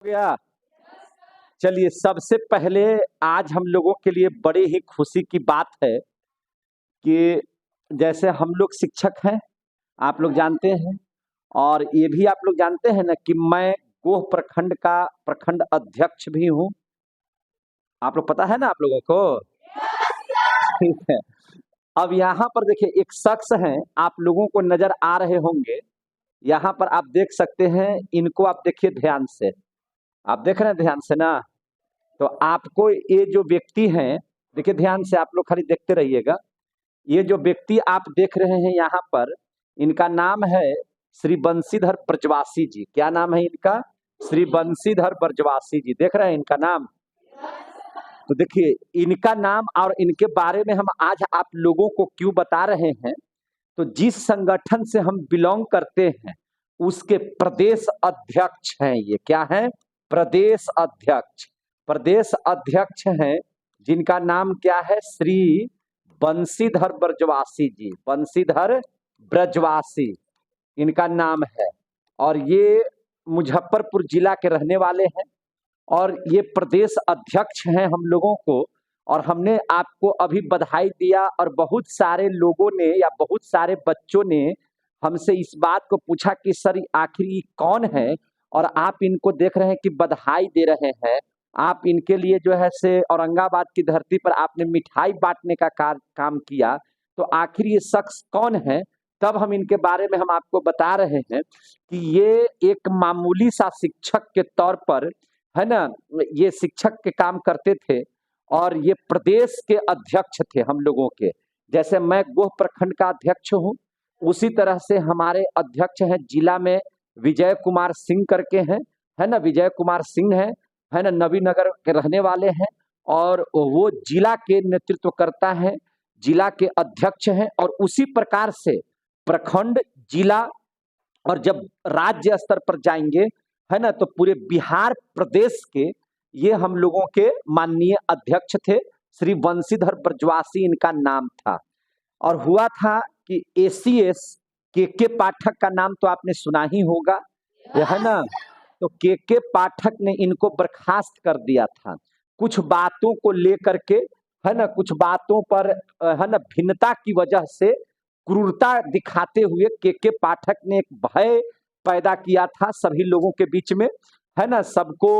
गया। चलिए, सबसे पहले आज हम लोगों के लिए बड़े ही खुशी की बात है कि जैसे हम लोग शिक्षक हैं, आप लोग जानते हैं, और ये भी आप लोग जानते हैं ना कि मैं गोह प्रखंड का प्रखंड अध्यक्ष भी हूँ। आप लोग पता है ना आप लोगों को? ठीक है। अब यहाँ पर देखिए एक शख्स हैं, आप लोगों को नजर आ रहे होंगे। यहाँ पर आप देख सकते हैं, इनको आप देखिए ध्यान से। आप देख रहे हैं ध्यान से ना? तो आपको ये जो व्यक्ति हैं, देखिए ध्यान से, आप लोग खाली देखते रहिएगा। ये जो व्यक्ति आप देख रहे हैं यहाँ पर, इनका नाम है श्री बंशीधर ब्रजवासी जी। क्या नाम है इनका? श्री बंशीधर ब्रजवासी जी। देख रहे हैं इनका नाम? तो देखिए, इनका नाम और इनके बारे में हम आज आप लोगों को क्यों बता रहे हैं, तो जिस संगठन से हम बिलोंग करते हैं उसके प्रदेश अध्यक्ष हैं ये। क्या है? प्रदेश अध्यक्ष। प्रदेश अध्यक्ष हैं जिनका नाम क्या है? श्री बंशीधर ब्रजवासी जी। बंशीधर ब्रजवासी इनका नाम है, और ये मुजफ्फरपुर जिला के रहने वाले हैं, और ये प्रदेश अध्यक्ष हैं हम लोगों को। और हमने आपको अभी बधाई दिया, और बहुत सारे लोगों ने या बहुत सारे बच्चों ने हमसे इस बात को पूछा कि सर आखिर ये कौन है, और आप इनको देख रहे हैं कि बधाई दे रहे हैं। आप इनके लिए जो है से औरंगाबाद की धरती पर आपने मिठाई बांटने का काम किया, तो आखिर ये शख्स कौन है? तब हम इनके बारे में हम आपको बता रहे हैं कि ये एक मामूली सा शिक्षक के तौर पर, है ना, ये शिक्षक के काम करते थे, और ये प्रदेश के अध्यक्ष थे हम लोगों के। जैसे मैं गोह प्रखंड का अध्यक्ष हूँ, उसी तरह से हमारे अध्यक्ष हैं जिला में विजय कुमार सिंह करके हैं, है ना, विजय कुमार सिंह है ना, नवीनगर के रहने वाले हैं, और वो जिला के नेतृत्व करता है, जिला के अध्यक्ष हैं। और उसी प्रकार से प्रखंड, जिला, और जब राज्य स्तर पर जाएंगे, है ना, तो पूरे बिहार प्रदेश के ये हम लोगों के माननीय अध्यक्ष थे। श्री बंशीधर ब्रजवासी इनका नाम था। और हुआ था कि एसीएस के पाठक का नाम तो आपने सुना ही होगा, है ना? तो के पाठक ने इनको बर्खास्त कर दिया था कुछ बातों को लेकर के, है ना, कुछ बातों पर, है ना, भिन्नता की वजह से, क्रूरता दिखाते हुए के पाठक ने एक भय पैदा किया था सभी लोगों के बीच में, है ना, सबको,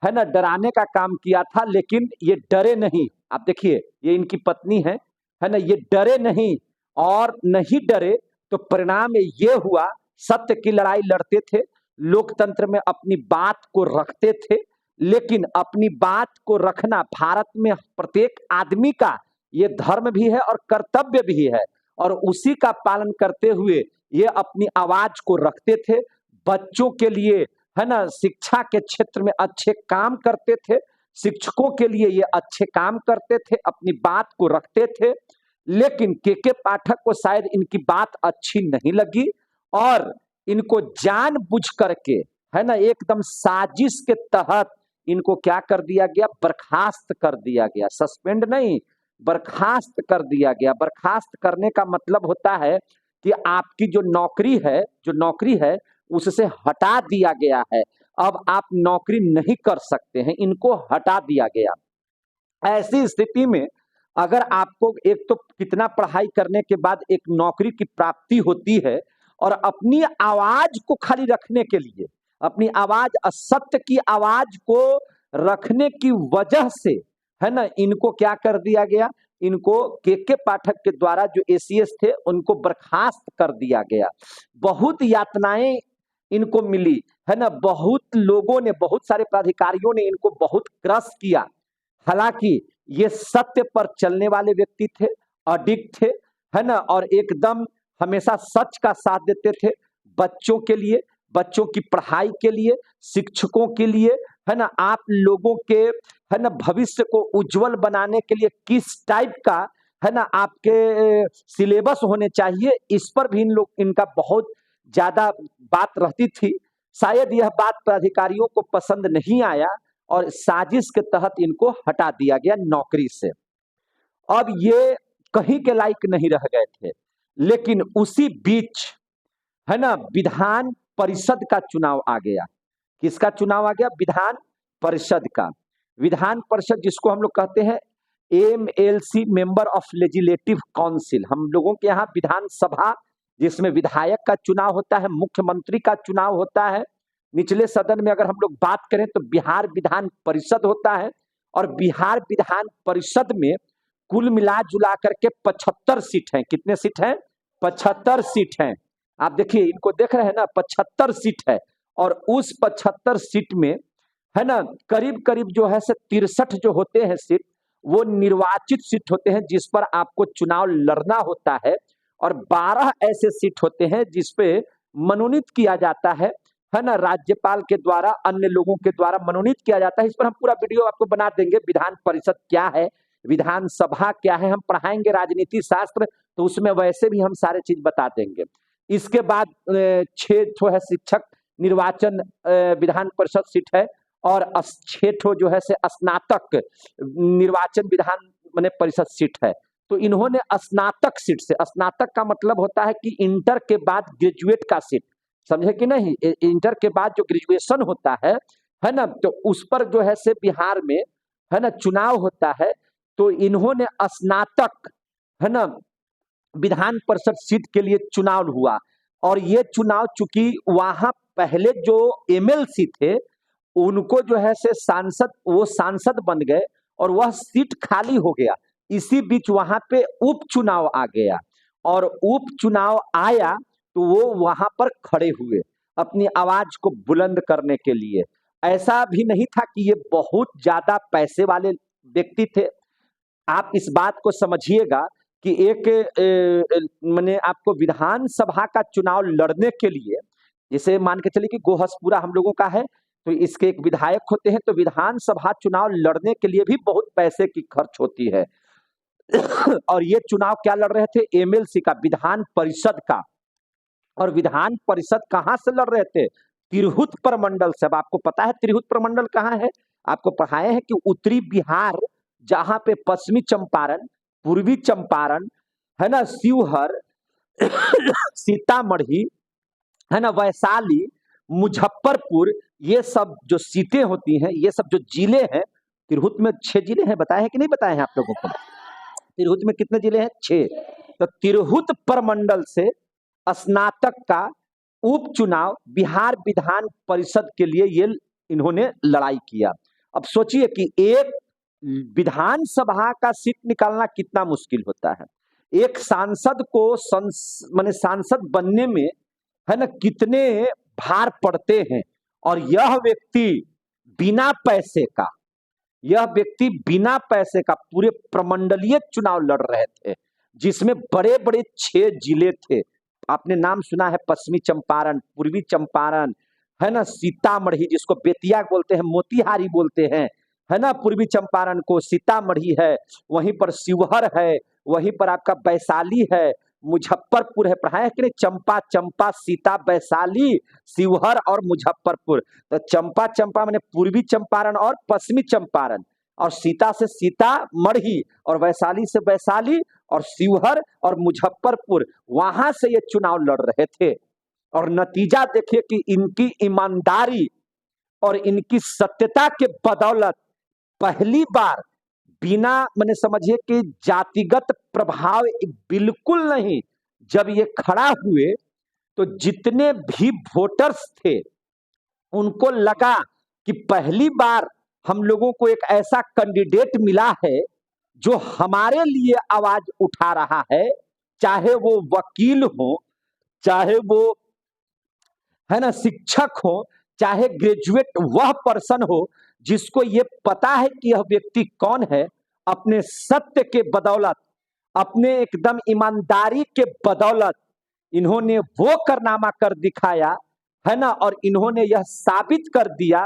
है ना, डराने का काम किया था। लेकिन ये डरे नहीं। आप देखिए, ये इनकी पत्नी है ना, ये डरे नहीं, और नहीं डरे तो परिणाम ये हुआ, सत्य की लड़ाई लड़ते थे, लोकतंत्र में अपनी बात को रखते थे। लेकिन अपनी बात को रखना भारत में प्रत्येक आदमी का ये धर्म भी है और कर्तव्य भी है, और उसी का पालन करते हुए ये अपनी आवाज को रखते थे। बच्चों के लिए, है ना, शिक्षा के क्षेत्र में अच्छे काम करते थे, शिक्षकों के लिए ये अच्छे काम करते थे, अपनी बात को रखते थे। लेकिन के पाठक को शायद इनकी बात अच्छी नहीं लगी, और इनको जानबूझ करके, है ना, एकदम साजिश के तहत इनको क्या कर दिया गया? बर्खास्त कर दिया गया। सस्पेंड नहीं, बर्खास्त कर दिया गया। बर्खास्त करने का मतलब होता है कि आपकी जो नौकरी है उससे हटा दिया गया है। अब आप नौकरी नहीं कर सकते हैं, इनको हटा दिया गया। ऐसी स्थिति में अगर आपको एक तो कितना पढ़ाई करने के बाद एक नौकरी की प्राप्ति होती है, और अपनी आवाज को खाली रखने के लिए, अपनी आवाज, असत्य की आवाज को रखने की वजह से, है ना, इनको क्या कर दिया गया? इनको के पाठक के द्वारा, जो एसीएस थे, उनको बर्खास्त कर दिया गया। बहुत यातनाएं इनको मिली, है ना, बहुत लोगों ने, बहुत सारे पदाधिकारियों ने इनको बहुत क्रश किया। हालांकि ये सत्य पर चलने वाले व्यक्ति थे, अडिग थे, है ना, और एकदम हमेशा सच का साथ देते थे। बच्चों के लिए, बच्चों की पढ़ाई के लिए, शिक्षकों के लिए, है ना, आप लोगों के, है ना, भविष्य को उज्जवल बनाने के लिए किस टाइप का, है ना, आपके सिलेबस होने चाहिए, इस पर भी इनका बहुत ज्यादा बात रहती थी। शायद यह बात पदाधिकारियों को पसंद नहीं आया, और साजिश के तहत इनको हटा दिया गया नौकरी से। अब ये कहीं के लायक नहीं रह गए थे। लेकिन उसी बीच, है ना, विधान परिषद का चुनाव आ गया, किसका चुनाव आ गया? विधान परिषद का। विधान परिषद जिसको हम लोग कहते हैं MLC, member of legislative council. हम लोगों के यहाँ विधानसभा जिसमें विधायक का चुनाव होता है, मुख्यमंत्री का चुनाव होता है। निचले सदन में अगर हम लोग बात करें तो बिहार विधान परिषद होता है, और बिहार विधान परिषद में कुल मिला जुला करके 75 सीट हैं। कितने सीट हैं? 75 सीट हैं। आप देखिए, इनको देख रहे हैं ना, 75 सीट है। और उस 75 सीट में है ना, करीब करीब जो है से 63 जो होते हैं सीट, वो निर्वाचित सीट होते हैं जिस पर आपको चुनाव लड़ना होता है, और 12 ऐसे सीट होते हैं जिसपे मनोनीत किया जाता है ना, राज्यपाल के द्वारा, अन्य लोगों के द्वारा मनोनीत किया जाता है। इस पर हम पूरा वीडियो आपको बना देंगे। विधान परिषद क्या है, विधानसभा क्या है, हम पढ़ाएंगे राजनीति शास्त्र, तो उसमें वैसे भी हम सारे चीज बता देंगे। इसके बाद 6 ठो है शिक्षक निर्वाचन विधान परिषद सीट है, और 6 ठो जो है से स्नातक निर्वाचन विधान माने परिषद सीट है। तो इन्होंने स्नातक सीट से, स्नातक का मतलब होता है कि इंटर के बाद ग्रेजुएट का सीट, समझे कि नहीं? इंटर के बाद जो ग्रेजुएशन होता है ना, तो उस पर जो है से बिहार में है ना चुनाव होता है। तो इन्होंने स्नातक है ना विधान परिषद सीट के लिए चुनाव हुआ, और ये चुनाव चूंकि वहां पहले जो MLC थे उनको जो है से सांसद, वो सांसद बन गए और वह सीट खाली हो गया। इसी बीच वहां पे उपचुनाव आ गया, और उपचुनाव आया तो वो वहां पर खड़े हुए अपनी आवाज को बुलंद करने के लिए। ऐसा भी नहीं था कि ये बहुत ज्यादा पैसे वाले व्यक्ति थे। आप इस बात को समझिएगा कि एक माने आपको विधानसभा का चुनाव लड़ने के लिए, जैसे मान के चलिए कि गोहसपुरा हम लोगों का है, तो इसके एक विधायक होते हैं, तो विधानसभा चुनाव लड़ने के लिए भी बहुत पैसे की खर्च होती है। और ये चुनाव क्या लड़ रहे थे? MLC का, विधान परिषद का। और विधान परिषद कहां से लड़ रहे थे? तिरहुत प्रमंडल से। अब आपको पता है तिरहुत प्रमंडल कहां है? आपको पढ़ाए हैं कि उत्तरी बिहार, जहां पे पश्चिमी चंपारण, पूर्वी चंपारण है ना, शिवहर, सीतामढ़ी है ना, वैशाली, मुजफ्फरपुर, ये सब जो सीटें होती हैं, ये सब जो जिले हैं, तिरहुत में 6 जिले हैं। बताए हैं कि नहीं बताए हैं आप लोगों को? तिरहुत में कितने जिले हैं? 6। तो तिरहुत प्रमंडल से स्नातक का उपचुनाव बिहार विधान परिषद के लिए ये इन्होंने लड़ाई किया। अब सोचिए कि एक विधानसभा का सीट निकालना कितना मुश्किल होता है। एक सांसद को माने सांसद बनने में है ना कितने भार पड़ते हैं। और यह व्यक्ति बिना पैसे का, पूरे प्रमंडलीय चुनाव लड़ रहे थे, जिसमें बड़े बड़े 6 जिले थे। आपने नाम सुना है, पश्चिमी चंपारण, पूर्वी चंपारण है ना, सीतामढ़ी जिसको बेतिया बोलते हैं, मोतिहारी बोलते हैं है ना, पूर्वी चंपारण को सीतामढ़ी है, वहीं पर शिवहर है, वहीं पर आपका वैशाली है, मुजफ्फरपुर है। पढ़ाया कि नहीं? चंपा, चंपा, सीता, वैशाली, शिवहर और मुजफ्फरपुर। तो चंपा चंपा माने पूर्वी चंपारण और पश्चिमी चंपारण, और सीता से सीतामढ़ी, और वैशाली से वैशाली, और शिवहर और मुजफ्फरपुर, वहां से ये चुनाव लड़ रहे थे। और नतीजा देखिए कि इनकी ईमानदारी और इनकी सत्यता के बदौलत पहली बार बिना मैंने समझिए कि जातिगत प्रभाव बिल्कुल नहीं, जब ये खड़ा हुए तो जितने भी वोटर्स थे उनको लगा कि पहली बार हम लोगों को एक ऐसा कैंडिडेट मिला है जो हमारे लिए आवाज उठा रहा है, चाहे वो वकील हो, चाहे वो है ना शिक्षक हो, चाहे ग्रेजुएट वह पर्सन हो जिसको ये पता है कि यह व्यक्ति कौन है। अपने सत्य के बदौलत, अपने एकदम ईमानदारी के बदौलत इन्होंने वो कारनामा कर दिखाया है ना, और इन्होंने यह साबित कर दिया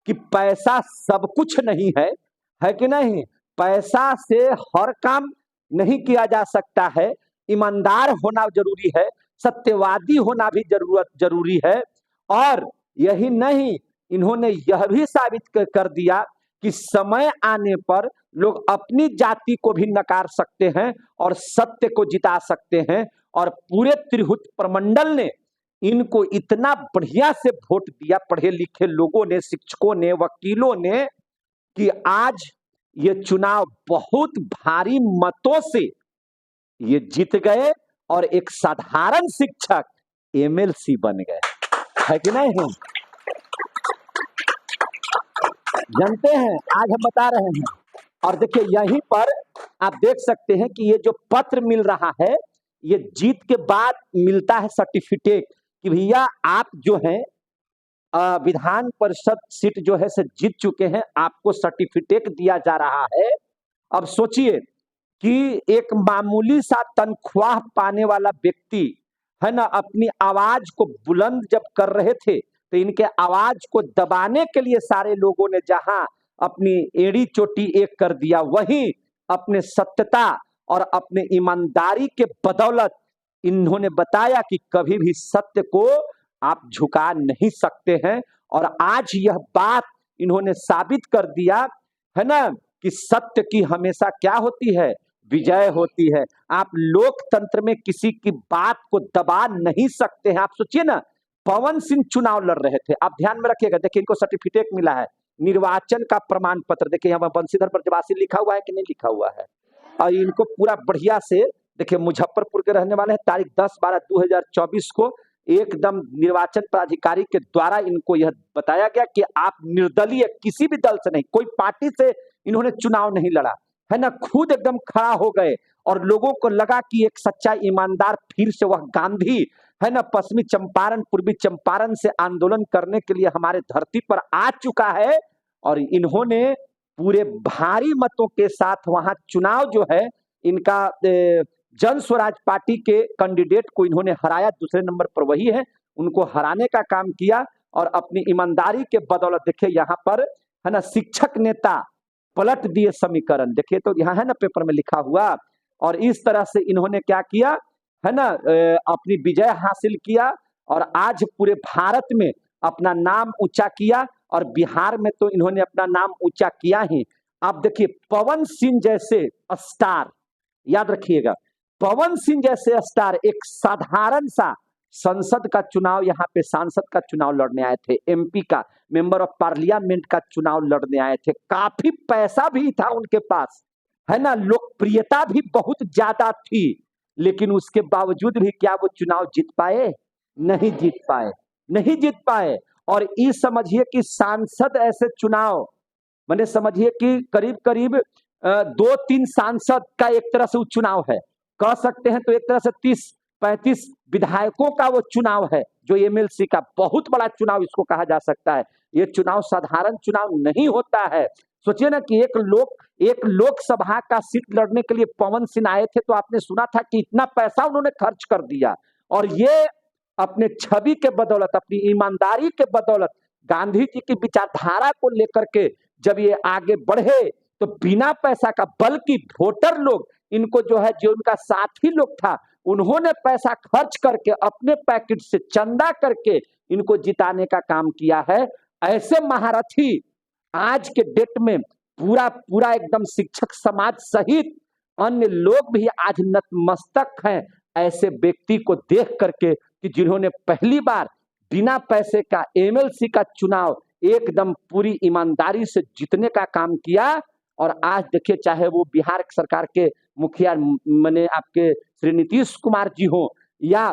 कि पैसा सब कुछ नहीं है कि नहीं? पैसा से हर काम नहीं किया जा सकता है, ईमानदार होना जरूरी है, सत्यवादी होना भी जरूरी है। और यही नहीं, इन्होंने यह भी साबित कर दिया कि समय आने पर लोग अपनी जाति को भी नकार सकते हैं और सत्य को जिता सकते हैं। और पूरे तिरहुत प्रमंडल ने इनको इतना बढ़िया से वोट दिया पढ़े लिखे लोगों ने, शिक्षकों ने, वकीलों ने, कि आज ये चुनाव बहुत भारी मतों से ये जीत गए और एक साधारण शिक्षक एमएलसी बन गए, है कि नहीं? जानते हैं, आज हम बता रहे हैं। और देखिए यहीं पर आप देख सकते हैं कि ये जो पत्र मिल रहा है, ये जीत के बाद मिलता है सर्टिफिकेट कि भैया आप जो है विधान परिषद सीट जो है से जीत चुके हैं, आपको सर्टिफिकेट दिया जा रहा है। अब सोचिए कि एक मामूली सा तनख्वाह पाने वाला व्यक्ति है ना, अपनी आवाज को बुलंद जब कर रहे थे तो इनके आवाज को दबाने के लिए सारे लोगों ने जहां अपनी एड़ी चोटी एक कर दिया, वहीं अपने सत्यता और अपने ईमानदारी के बदौलत इन्होंने बताया कि कभी भी सत्य को आप झुका नहीं सकते हैं। और आज यह बात इन्होंने साबित कर दिया है ना कि सत्य की हमेशा क्या होती है, विजय होती है। आप लोकतंत्र में किसी की बात को दबा नहीं सकते हैं। आप सोचिए ना, पवन सिंह चुनाव लड़ रहे थे, आप ध्यान में रखिएगा, देखिए इनको सर्टिफिकेट मिला है, निर्वाचन का प्रमाण पत्र, देखिए यहाँ पर बंशीधर ब्रजवासी लिखा हुआ है कि नहीं लिखा हुआ है। और इनको पूरा बढ़िया से देखिए, मुजफ्फरपुर के रहने वाले हैं, तारीख 10/12/2024 को एकदम निर्वाचन पदाधिकारी के द्वारा इनको यह बताया गया कि आप निर्दलीय, किसी भी दल से नहीं, कोई पार्टी से इन्होंने चुनाव नहीं लड़ा है ना, खुद एकदम खड़ा हो गए। और लोगों को लगा कि एक सच्चा ईमानदार फिर से वह गांधी है ना, पश्चिमी चंपारण, पूर्वी चंपारण से आंदोलन करने के लिए हमारे धरती पर आ चुका है। और इन्होंने पूरे भारी मतों के साथ वहां चुनाव जो है इनका जन स्वराज पार्टी के कैंडिडेट को इन्होंने हराया, दूसरे नंबर पर वही है, उनको हराने का काम किया। और अपनी ईमानदारी के बदौलत देखिए यहाँ पर है ना, शिक्षक नेता पलट दिए समीकरण, देखिए तो यहाँ है ना पेपर में लिखा हुआ। और इस तरह से इन्होंने क्या किया है ना, अपनी विजय हासिल किया और आज पूरे भारत में अपना नाम ऊंचा किया। और बिहार में तो इन्होंने अपना नाम ऊंचा किया ही। आप देखिए पवन सिंह जैसे स्टार, याद रखिएगा, पवन सिंह जैसे स्टार एक साधारण सा संसद का चुनाव, यहाँ पे सांसद का चुनाव लड़ने आए थे, एमपी का मेंबर ऑफ पार्लियामेंट का चुनाव लड़ने आए थे, काफी पैसा भी था उनके पास है ना, लोकप्रियता भी बहुत ज्यादा थी, लेकिन उसके बावजूद भी क्या वो चुनाव जीत पाए? नहीं जीत पाए, नहीं जीत पाए। और ये समझिए कि सांसद ऐसे चुनाव, मैंने समझिए कि करीब करीब 2-3 सांसद का एक तरह से चुनाव है, कह सकते हैं तो एक तरह से 30-35 विधायकों का वो चुनाव है, जो एमएलसी का बहुत बड़ा चुनाव इसको कहा जा सकता है। ये चुनाव साधारण चुनाव नहीं होता है। सोचिए ना कि एक लोकसभा का सीट लड़ने के लिए पवन सिंह आए थे, तो आपने सुना था कि इतना पैसा उन्होंने खर्च कर दिया। और ये अपने छवि के बदौलत, अपनी ईमानदारी के बदौलत, गांधी जी की विचारधारा को लेकर के जब ये आगे बढ़े तो बिना पैसा का, बल्कि वोटर लोग इनको जो है, जो उनका साथी लोग था, उन्होंने पैसा खर्च करके अपने पैकेट से चंदा करके इनको जिताने का काम किया है। ऐसे महारथी आज के डेट में पूरा एकदम शिक्षक समाज सहित अन्य लोग भी आज नतमस्तक हैं ऐसे व्यक्ति को देख करके कि जिन्होंने पहली बार बिना पैसे का एमएलसी का चुनाव एकदम पूरी ईमानदारी से जीतने का काम किया। और आज देखिए, चाहे वो बिहार सरकार के मुखिया माने आपके श्री नीतीश कुमार जी हो, या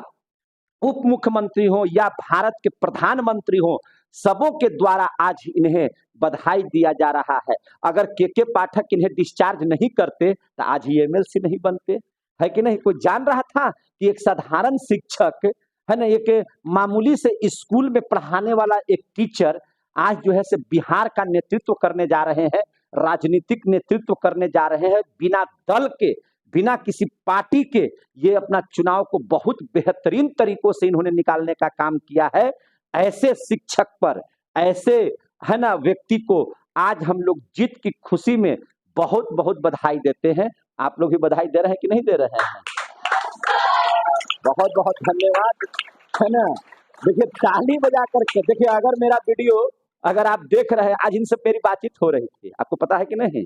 उप मुख्यमंत्री हो, या भारत के प्रधानमंत्री हो, सबों के द्वारा आज इन्हें बधाई दिया जा रहा है। अगर के पाठक इन्हें डिस्चार्ज नहीं करते तो आज ये एमएलसी नहीं बनते, है कि नहीं? कोई जान रहा था कि एक साधारण शिक्षक है ना, एक मामूली से स्कूल में पढ़ाने वाला एक टीचर आज जो है से बिहार का नेतृत्व करने जा रहे हैं, राजनीतिक नेतृत्व करने जा रहे हैं, बिना दल के, बिना किसी पार्टी के। ये अपना चुनाव को बहुत बेहतरीन तरीकों से इन्होंने निकालने का काम किया है। ऐसे शिक्षक पर, ऐसे है ना व्यक्ति को आज हम लोग जीत की खुशी में बहुत बहुत बधाई देते हैं। आप लोग भी बधाई दे रहे हैं कि नहीं दे रहे हैं? बहुत बहुत धन्यवाद, है ना। देखिए ताली बजा करके, देखिए अगर मेरा वीडियो अगर आप देख रहे हैं, आज इनसे मेरी बातचीत हो रही थी, आपको पता है कि नहीं?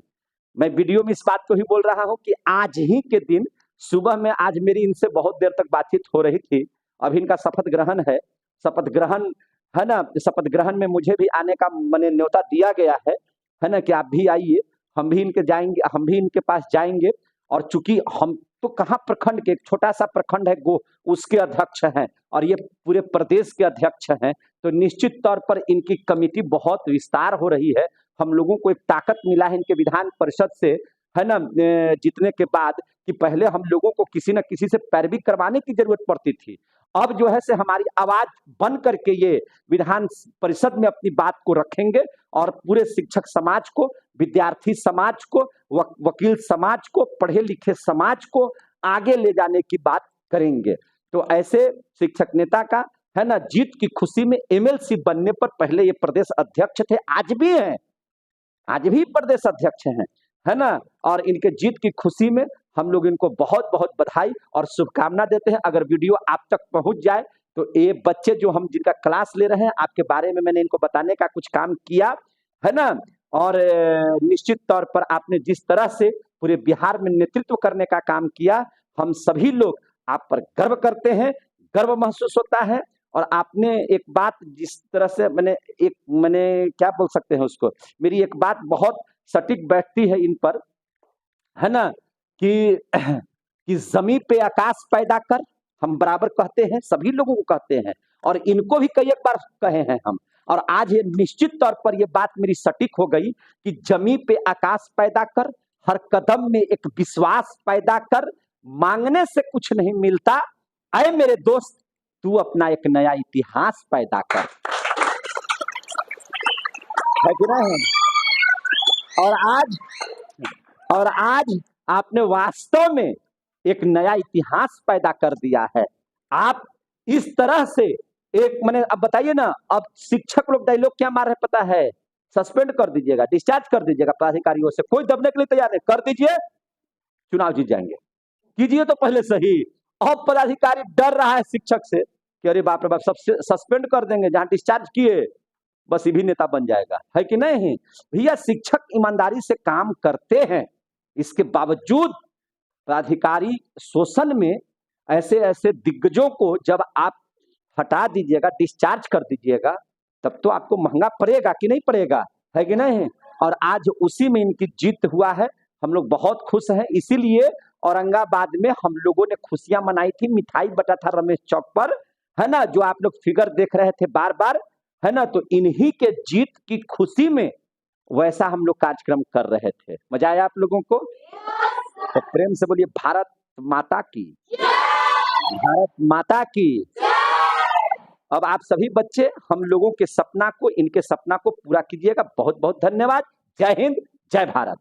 मैं वीडियो में इस बात को ही बोल रहा हूं कि आज ही के दिन सुबह में आज मेरी इनसे बहुत देर तक बातचीत हो रही थी अभी इनका शपथ ग्रहण है, शपथ ग्रहण है ना। शपथ ग्रहण में मुझे भी आने का मैंने न्योता दिया गया है ना, कि आप भी आइए, हम भी इनके जाएंगे, हम भी इनके पास जाएंगे। और चूंकि हम तो कहाँ प्रखंड के, एक छोटा सा प्रखंड है गो, उसके अध्यक्ष हैं और ये पूरे प्रदेश के अध्यक्ष हैं, तो निश्चित तौर पर इनकी कमिटी बहुत विस्तार हो रही है। हम लोगों को एक ताकत मिला है इनके विधान परिषद से, है ना, जीतने के बाद, कि पहले हम लोगों को किसी न किसी से पैरवी करवाने की जरूरत पड़ती थी। अब जो है से हमारी आवाज बन करके ये विधान परिषद में अपनी बात को रखेंगे और पूरे शिक्षक समाज को, विद्यार्थी समाज को, वकील समाज को, पढ़े लिखे समाज को आगे ले जाने की बात करेंगे। तो ऐसे शिक्षक नेता का, है ना, जीत की खुशी में एमएलसी बनने पर, पहले ये प्रदेश अध्यक्ष थे, आज भी हैं, आज भी प्रदेश अध्यक्ष हैं, है ना। और इनके जीत की खुशी में हम लोग इनको बहुत बहुत बधाई और शुभकामना देते हैं। अगर वीडियो आप तक पहुंच जाए तो ये बच्चे जो हम जिनका क्लास ले रहे हैं, आपके बारे में मैंने इनको बताने का कुछ काम किया, है ना। और निश्चित तौर पर आपने जिस तरह से पूरे बिहार में नेतृत्व करने का काम किया, हम सभी लोग आप पर गर्व करते हैं, गर्व महसूस होता है। और आपने एक बात जिस तरह से मैंने क्या बोल सकते हैं उसको, मेरी एक बात बहुत सटीक बैठती है इन पर, है ना, कि जमीन पे आकाश पैदा कर, हम बराबर कहते हैं, सभी लोगों को कहते हैं, और इनको भी कई एक बार कहे हैं हम। और आज ये निश्चित तौर पर ये बात मेरी सटीक हो गई कि जमीन पे आकाश पैदा कर, हर कदम में एक विश्वास पैदा कर, मांगने से कुछ नहीं मिलता, ऐ मेरे दोस्त तू अपना एक नया इतिहास पैदा कर, है कि नहीं। और आज आपने वास्तव में एक नया इतिहास पैदा कर दिया है। आप इस तरह से एक, मैंने अब बताइए ना, अब शिक्षक लोग डायलॉग क्या मार रहे पता है, सस्पेंड कर दीजिएगा, डिस्चार्ज कर दीजिएगा पदाधिकारियों से, कोई दबने के लिए तैयार नहीं, कर दीजिए, चुनाव जीत जाएंगे, कीजिए तो पहले सही। अब पदाधिकारी डर रहा है शिक्षक से कि अरे बाप रे बाप, सबसे सस्पेंड कर देंगे, जहां डिस्चार्ज किए बस ये भी नेता बन जाएगा, है कि नहीं। भैया शिक्षक ईमानदारी से काम करते हैं, इसके बावजूद प्राधिकारी शोषण में ऐसे ऐसे दिग्गजों को जब आप हटा दीजिएगा, डिस्चार्ज कर दीजिएगा, तब तो आपको महंगा पड़ेगा कि नहीं पड़ेगा, है कि नहीं। और आज उसी में इनकी जीत हुआ है, हम लोग बहुत खुश हैं। इसीलिए औरंगाबाद में हम लोगों ने खुशियां मनाई थी, मिठाई बटा था रमेश चौक पर, है ना, जो आप लोग फिगर देख रहे थे बार बार, है ना। तो इन्हीं के जीत की खुशी में वैसा हम लोग कार्यक्रम कर रहे थे। मजा आया आप लोगों को? तो प्रेम से बोलिए भारत माता की, भारत माता की। अब आप सभी बच्चे हम लोगों के सपना को, इनके सपना को पूरा कीजिएगा। बहुत बहुत धन्यवाद। जय हिंद, जय भारत।